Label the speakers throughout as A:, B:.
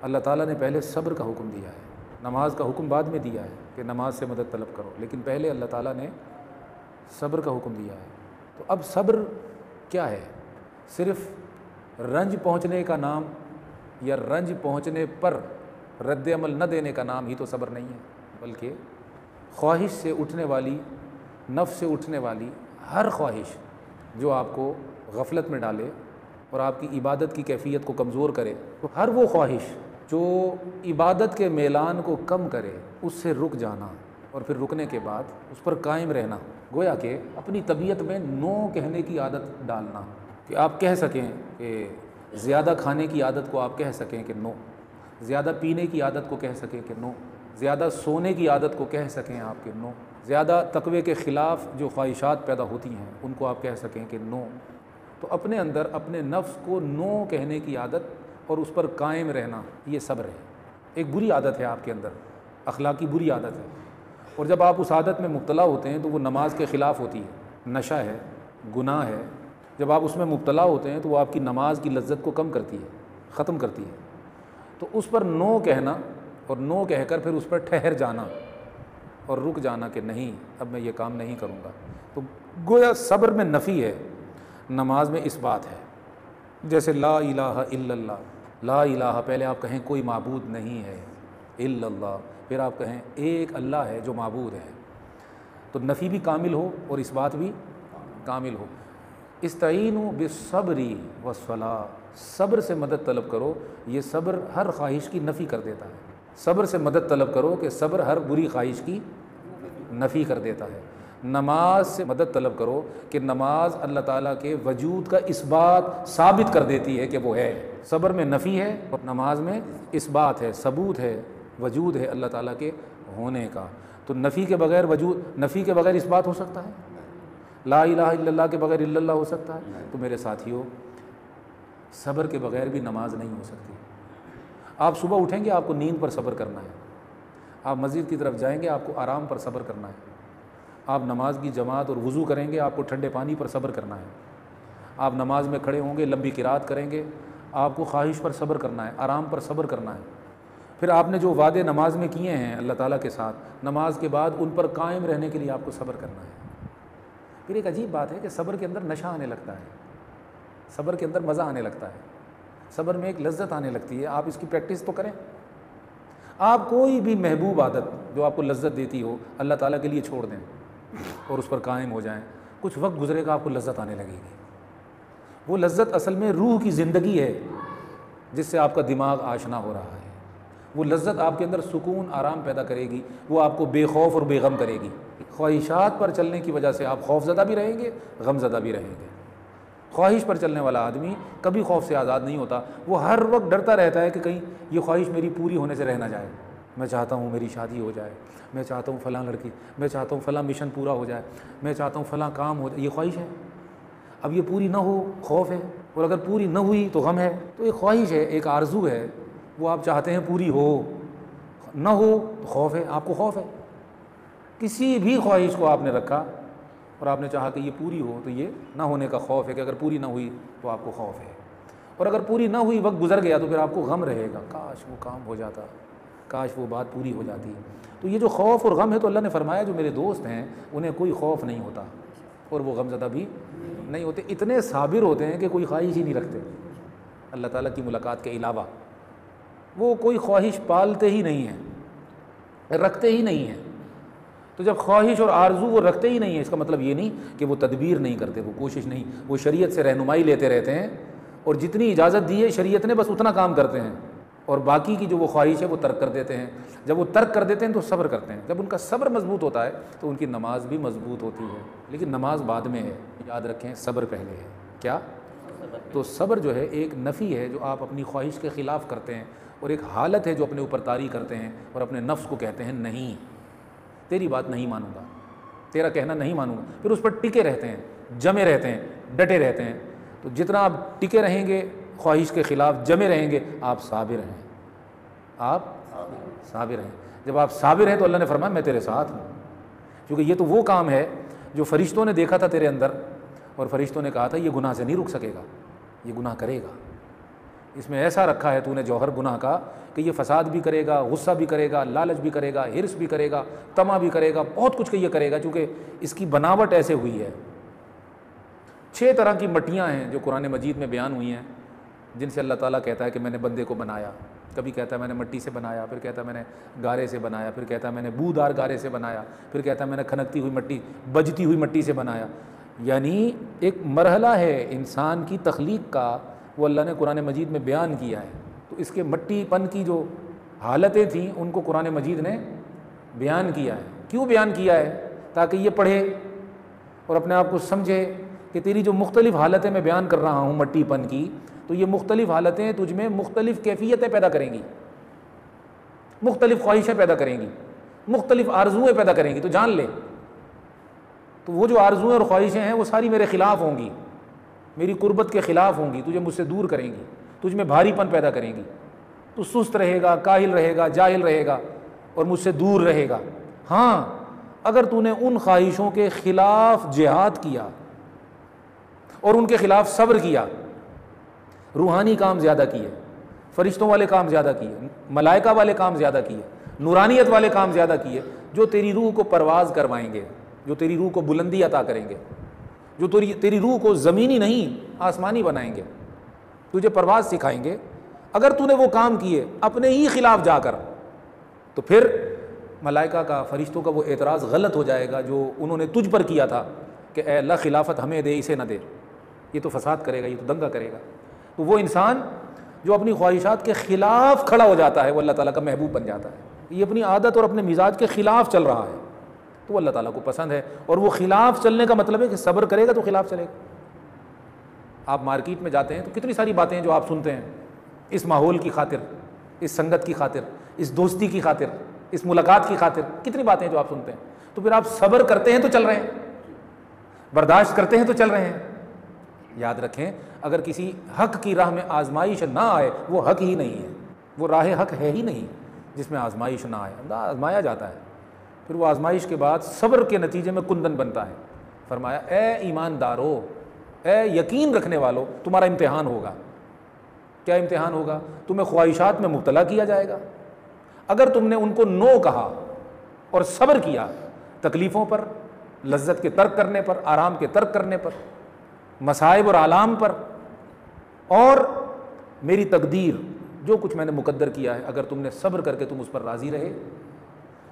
A: اللہ تعالیٰ نے پہلے صبر کا حکم دیا ہے، نماز کا حکم بعد میں دیا ہے کہ نماز سے مدد طلب کرو، لیکن پہلے اللہ تعالیٰ نے صبر کا حکم دیا ہے۔ تو اب صبر کیا ہے؟ صرف رنج پہنچنے کا نام یا رنج پہنچنے پر رد عمل نہ دینے کا نام ہی تو صبر نہیں ہے، بلکہ خواہش سے اٹھنے والی، نفس سے اٹھنے والی ہر خواہش جو آپ کو غفلت میں ڈالے اور آپ کی عبادت کی کیفیت کو کمزور کرے، تو ہر وہ خواہش جو عبادت کے میلان کو کم کرے اس سے رک جانا، اور پھر رکنے کے بعد اس پر قائم رہنا، گویا کہ اپنی طبیعت میں نو کہنے کی عادت ڈالنا، کہ آپ کہہ سکیں کہ زیادہ کھانے کی عادت کو آپ کہہ سکیں کہ نو، زیادہ پینے کی عادت کو کہہ سکیں کہ نو، زیادہ سونے کی عادت کو کہہ سکیں آپ کہ نو، زیادہ تقوی کے خلاف جو خواہشات پیدا ہوتی ہیں ان کو آپ کہہ سکیں کہ نو۔ تو اپنے اندر اپنے نفس کو نو کہنے کی عادت اور اس پر قائم رہنا، یہ صبر ہے۔ ایک بری عادت ہے آپ کے اندر، اخلاقی بری عادت ہے، اور جب آپ اس عادت میں مبتلا ہوتے ہیں تو وہ نماز کے خلاف ہوتی ہے، نشہ ہے، گناہ ہے۔ جب آپ اس میں مبتلا ہوتے ہیں تو وہ آپ کی نماز کی لذت کو کم کرتی ہے، ختم کرتی ہے۔ تو اس پر نو کہنا اور نو کہہ کر پھر اس پر ٹھہر جانا اور رک جانا کہ نہیں اب میں یہ کام نہیں کروں گا، تو گویا صبر میں نفی ہے، نماز میں اس بات ہے۔ جیسے لا الہ الا اللہ، لا الہ پہلے آپ کہیں کوئی معبود نہیں ہے، الا اللہ پھر آپ کہیں ایک اللہ ہے جو معبود ہے، تو نفی بھی کامل ہو اور اس بات بھی کامل ہو۔ استعینوا بالصبر والصلاۃ، صبر سے مدد طلب کرو، یہ صبر ہر خواہش کی نفی کر دیتا ہے۔ صبر سے مدد طلب کرو کہ صبر ہر بری خواہش کی نفی کر دیتا ہے۔ نماز سے مدد طلب کرو کہ نماز اللہ تعالیٰ کے وجود کا اس بات ثابت کر دیتی ہے کہ وہ ہے۔ صبر میں نفی ہے اور نماز میں اس بات ہے، ثبوت ہے، وجود ہے اللہ تعالیٰ کے ہونے کا۔ تو نفی کے بغیر وجود، نفی کے بغیر اس بات ہو سکتا ہے؟ لا الہ الا اللہ کے بغیر الا اللہ ہو سکتا ہے؟ تو میرے ساتھیوں، صبر کے بغیر بھی نماز نہیں ہو سکتی۔ آپ صبح اٹھیں گے آپ کو نیند پر صبر کرنا ہے، آپ مسجد کی طرف جائیں گے آپ کو آرام پر صبر کرنا ہے، آپ نماز کی جماعت اور وضو کریں گے آپ کو ٹھنڈے پانی پر صبر کرنا ہے، آپ نماز میں کھڑے ہوں گے لمبی قرات کریں گے آپ کو خواہش پر صبر کرنا ہے، آرام پر صبر کرنا ہے۔ پھر آپ نے جو وعدے نماز میں کیے ہیں اللہ تعالیٰ کے ساتھ، نماز کے بعد ان پر قائم رہنے کے لیے آپ کو صبر کرنا ہے۔ پھر ایک عجیب بات ہے کہ صبر کے اندر نشہ آنے لگتا ہے، صبر کے اندر مزہ آنے لگتا ہے، صبر میں ایک لذت آنے لگتی ہے۔ آپ اس کی پریکٹس تو کریں، آپ کوئی بھی محبوب عادت جو آپ کو لذت دیتی ہو اللہ تعالیٰ کے لیے چھوڑ دیں اور اس پر قائم ہو جائیں، کچھ وقت گزرے گا آپ کو لذت آنے لگے گی۔ وہ لذت اصل میں روح کی زندگی ہے جس سے آپ کا دماغ آشنا ہو رہا ہے، وہ لذت آپ کے اندر سکون آرام پیدا کرے گی، وہ آپ کو بے خوف اور بے غم کرے گی۔ خواہشات پر چلنے کی وجہ سے آپ خوف زدہ بھی رہیں گے، غم زدہ بھی رہیں گے۔ خواہش پر چلنے والا آدمی کبھی خوف سے آزاد نہیں ہوتا، وہ ہر وقت ڈرتا رہتا ہے کہ کہیں یہ خواہش میری پوری ہونے سے رہ نہ جائے۔ میں چاہتا ہوں میری شادی ہو جائے، میں چاہتا ہوں فلاں لڑکی، میں چاہتا ہوں فلاں مشن پورا ہو جائے، میں چاہتا ہوں فلاں کام ہو جائے، یہ خواہش ہے۔ اب یہ پوری نہ ہو خوف ہے، اور اگر پوری نہ ہوئی تو غم ہے۔ تو ایک خواہش ہے، ایک آرزو ہے، وہ آپ چاہتے ہیں پوری ہو، نہ ہو تو خوف ہے، آپ کو خوف ہے۔ کسی بھی خواہش کو آپ نے رکھا اور آپ نے چاہا کہ یہ پوری ہو تو یہ نہ ہونے کا خوف ہے کہ اگر پوری نہ ہوئی تو آپ کو خوف ہے، اور اگر پوری نہ ہوئی وقت گزر گیا تو پھر آپ کو غم رہے گا، کاش وہ کام ہو جاتا، کاش وہ بات پوری ہو جاتی۔ تو یہ جو خوف اور غم ہے، تو اللہ نے فرمایا جو میرے دوست ہیں انہیں کوئی خوف نہیں ہوتا اور وہ غم زدہ بھی نہیں ہوتے، اتنے صابر ہوتے ہیں کہ کوئی خواہش ہی نہیں رکھتے اللہ تعالیٰ کی ملاقات کے علاوہ، وہ کوئی خواہش پالتے ہی نہیں ہیں، رکھتے ہی نہیں ہیں۔ تو جب خواہش اور آرزو وہ رکھتے ہی نہیں ہیں، اس کا مطلب یہ نہیں کہ وہ تدبیر نہیں کرتے، وہ کوشش نہیں، وہ شریعت سے رہنمائی لیتے رہتے ہیں اور جتنی اجازت دی ہے شریعت نے بس اتنا کام کرتے ہیں، اور باقی کی جو وہ خواہش ہے وہ ترک کر دیتے ہیں۔ جب وہ ترک کر دیتے ہیں تو صبر کرتے ہیں، جب ان کا صبر مضبوط ہوتا ہے تو ان کی نماز بھی مضبوط ہوتی ہے۔ لیکن نماز بعد میں ہے، یاد رکھیں صبر پہلے ہے۔ کیا؟ تو صبر جو ہے ایک نفی ہے جو آپ اپنی خواہش کے خلاف کرتے ہیں، اور ایک حالت ہے جو اپنے اوپر طاری کرتے ہیں اور اپنے نفس کو کہتے ہیں نہیں، تیری بات نہیں مانوں گا، تیرا کہنا نہیں مانوں گا، پھر اس پر ٹکے رہتے ہیں، جمے رہتے ہیں، ڈٹے رہتے ہیں۔ تو جتنا آپ ٹکے رہیں گے خواہش کے خلاف، جمے رہیں گے، آپ صابر ہیں، آپ صابر ہیں۔ جب آپ صابر ہیں تو اللہ نے فرمایا میں تیرے ساتھ ہوں، کیونکہ یہ تو وہ کام ہے جو فرشتوں نے دیکھا تھا تیرے اندر، اور فرشتوں نے کہا تھا یہ گناہ سے نہیں رک سکے گا، یہ گناہ کرے گا، اس میں ایسا رکھا ہے تو نے جوہر گناہ کا کہ یہ فساد بھی کرے گا، غصہ بھی کرے گا، لالچ بھی کرے گا، ہرس بھی کرے گا، طمع بھی کرے گا، بہت کچھ کہ یہ کرے گا، چونکہ اس کی بناوٹ ایسے ہوئی ہے۔ 6 طرح کی مٹیاں ہیں جو قرآن مجید میں بیان ہوئی ہیں، جن سے اللہ تعالیٰ کہتا ہے کہ میں نے بندے کو بنایا۔ کبھی کہتا ہے میں نے مٹی سے بنایا، پھر کہتا ہے میں نے گارے سے بنایا، پھر کہتا ہے میں نے بودار گارے سے بنایا، پھر کہتا ہے میں نے کھنکتی ہوئی مٹی، بجتی ہوئی مٹی سے بنایا۔ یعنی ایک مرحلہ ہے انسان کی تخلیق کا، وہ اللہ نے قرآن مجید میں بیان کیا ہے۔ تو اس کے مٹی پن کی جو حالتیں تھیں ان کو قرآن مجید نے بیان کیا ہے۔ کیوں بیان کیا ہے؟ تاکہ یہ پڑھے اور اپنے آپ کو سمجھے کہ تیری جو مختلف حالتیں میں بیان کر رہا ہوں مٹی پن کی، تو یہ مختلف حالتیں تجھ میں مختلف کیفیتیں پیدا کریں گی، مختلف خواہشیں پیدا کریں گی، مختلف آرزوئیں پیدا کریں گی۔ تو جان لے، تو وہ جو آرزوئیں اور خواہشیں ہیں وہ ساری میرے خلاف ہوں گی، میری قربت کے خلاف ہوں گی، تجھے مجھ سے دور کریں گی، تجھ میں بھاری پن پیدا کریں گی، تو سست رہے گا، کاہل رہے گا، جاہل رہے گا اور مجھ سے دور رہے گا۔ ہاں، اگر تو نے ان خواہشوں کے خلاف جہاد کیا اور ان کے خلاف صبر کیا، روحانی کام زیادہ کیے، فرشتوں والے کام زیادہ کیے، ملائکہ والے کام زیادہ کیے، نورانیت والے کام زیادہ کیے، جو تیری روح کو پرواز کروائیں گے، جو تیری روح کو بلندی عطا کریں گے، جو تیری روح کو زمینی نہیں آسمانی بنائیں گے، تجھے پرواز سکھائیں گے، اگر تو نے وہ کام کیے اپنے ہی خلاف جا کر، تو پھر ملائکہ کا، فرشتوں کا وہ اعتراض غلط ہو جائے گا جو انہوں نے تجھ پر کیا تھا کہ اے اللہ خلافت ہمیں دے، اسے نہ دے، یہ تو فساد کرے گا، یہ تو دنگا کرے گا۔ تو وہ انسان جو اپنی خواہشات کے خلاف کھڑا ہو جاتا ہے وہ اللہ تعالیٰ کا محبوب بن جاتا ہے۔ یہ اپنی عادت اور اپنے مزاج کے خلاف چل رہا ہے تو وہ اللہ تعالیٰ کو پسند ہے، اور وہ خلاف چلنے کا مطلب ہے کہ صبر کرے گا تو خلاف چلے گا۔ آپ مارکیٹ میں جاتے ہیں تو کتنی ساری باتیں ہیں جو آپ سنتے ہیں، اس ماحول کی خاطر، اس سنگت کی خاطر، اس دوستی کی خاطر، اس ملاقات کی خاطر، کتنی باتیں ہیں جو آپ سنتے ہیں، تو پھر آپ صبر کرتے ہیں تو چل رہے ہیں، برداشت کرتے ہیں تو چل رہے ہیں۔ یاد رکھیں، اگر کسی حق کی راہ میں آزمائش نہ آئے وہ حق ہی نہیں ہے، وہ راہ حق ہے ہی نہیں جس میں آزمائش نہ آئے۔ آزمایا جاتا ہے، پھر وہ آزمائش کے بعد صبر کے نتیجے میں کندن بنتا ہے۔ فرمایا اے ایماندارو، اے یقین رکھنے والو، تمہارا امتحان ہوگا۔ کیا امتحان ہوگا؟ تمہیں خواہشات میں مبتلا کیا جائے گا، اگر تم نے ان کو نو کہا اور صبر کیا تکلیفوں پر، لذت کے ترک کرنے پر، آرام کے ترک کرنے پر، مصائب اور آلام پر، اور میری تقدیر جو کچھ میں نے مقدر کیا ہے، اگر تم نے صبر کر کے تم اس پر راضی رہے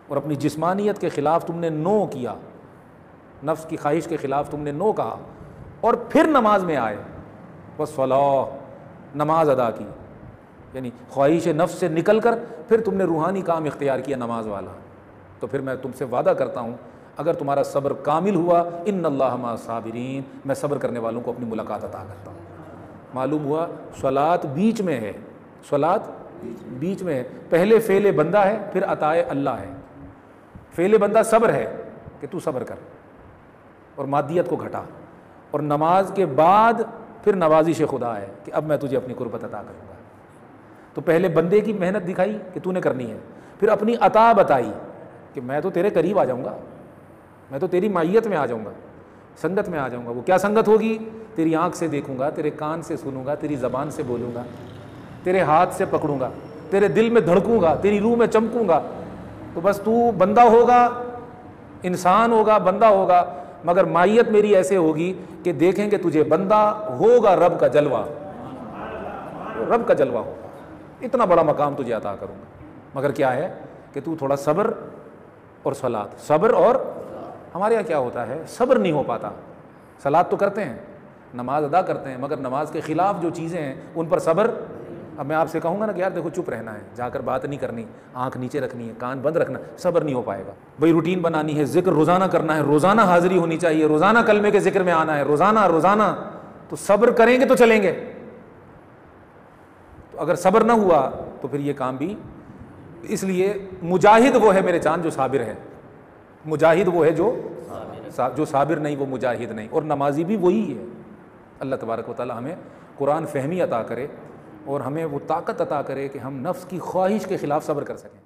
A: اور اپنی جسمانیت کے خلاف تم نے نو کیا، نفس کی خواہش کے خلاف تم نے نو کہا، اور پھر نماز میں آئے، والصلاۃ، نماز ادا کی، یعنی خواہش نفس سے نکل کر پھر تم نے روحانی کام اختیار کیا نماز والا، تو پھر میں تم سے وعدہ کرتا ہوں اگر تمہارا صبر کامل ہوا، ان اللہ مع الصابرین، میں صبر کرنے والوں کو اپنی ملاقات عطا کرتا ہوں۔ معلوم ہوا صلاۃ بیچ میں ہے، صلاۃ بیچ میں ہے، پہلے فعل بندہ ہے، پھر عطائے اللہ ہے۔ فعل بندہ صبر ہے کہ تو صبر کر اور مادیت کو گھٹا، اور نماز کے بعد پھر نوازش خدا ہے کہ اب میں تجھے اپنی قربت عطا کروں گا۔ تو پہلے بندے کی محنت دکھائی کہ تو نے کرنی ہے، پھر اپنی عطا بتائی کہ میں تو تیرے قریب آ جاؤں گا، میں تو تیری معیت میں آ جاؤں گا، سنگت میں آ جاؤں گا۔ وہ کیا سنگت ہوگی؟ تیری آنکھ سے دیکھوں گا، تیرے کان سے سنوں گا، تیری زبان سے بولوں گا، تیرے ہاتھ سے پکڑوں گا، تیرے دل میں دھڑکوں گا، تیری روح میں چمکوں گا۔ تو بس تو بندہ ہوگا، انسان ہوگا، بندہ ہوگا، مگر مائیت میری ایسے ہوگی کہ دیکھیں گے تجھے بندہ ہوگا، رب کا جلوہ، رب کا جلوہ ہوگا، اتنا بڑا مقام تجھے عطا کروں گا۔ مگر کیا ہے کہ تو تھوڑا صبر اور صلاۃ، صبر، اور ہمارے یہاں کیا ہوتا ہے، صبر نہیں ہو پاتا۔ صلاۃ تو کرتے ہیں، نماز ادا کرتے ہیں، مگر نماز کے خلاف جو چیزیں ہیں ان پر صبر۔ اب میں آپ سے کہوں گا نا کہ یار دیکھو چپ رہنا ہے، جا کر بات نہیں کرنی، آنکھ نیچے رکھنی ہے، کان بند رکھنا، صبر نہیں ہو پائے گا۔ بھئی روٹین بنانی ہے، ذکر روزانہ کرنا ہے، روزانہ حاضری ہونی چاہیے، روزانہ کلمے کے ذکر میں آنا ہے، روزانہ، تو صبر کریں گے تو چلیں گے۔ تو اگر صبر نہ ہوا تو پھر یہ کام بھی، اس لیے مجاہد وہ ہے میرے چاند جو صابر ہے، مجاہد وہ ہے جو صابر نہیں، وہ مجاہد نہیں، اور نمازی بھی وہی ہے۔ اللہ تبارک و تعالی ہمیں قرآن فہمی عطا کرے اور ہمیں وہ طاقت عطا کرے کہ ہم نفس کی خواہش کے خلاف صبر کر سکیں۔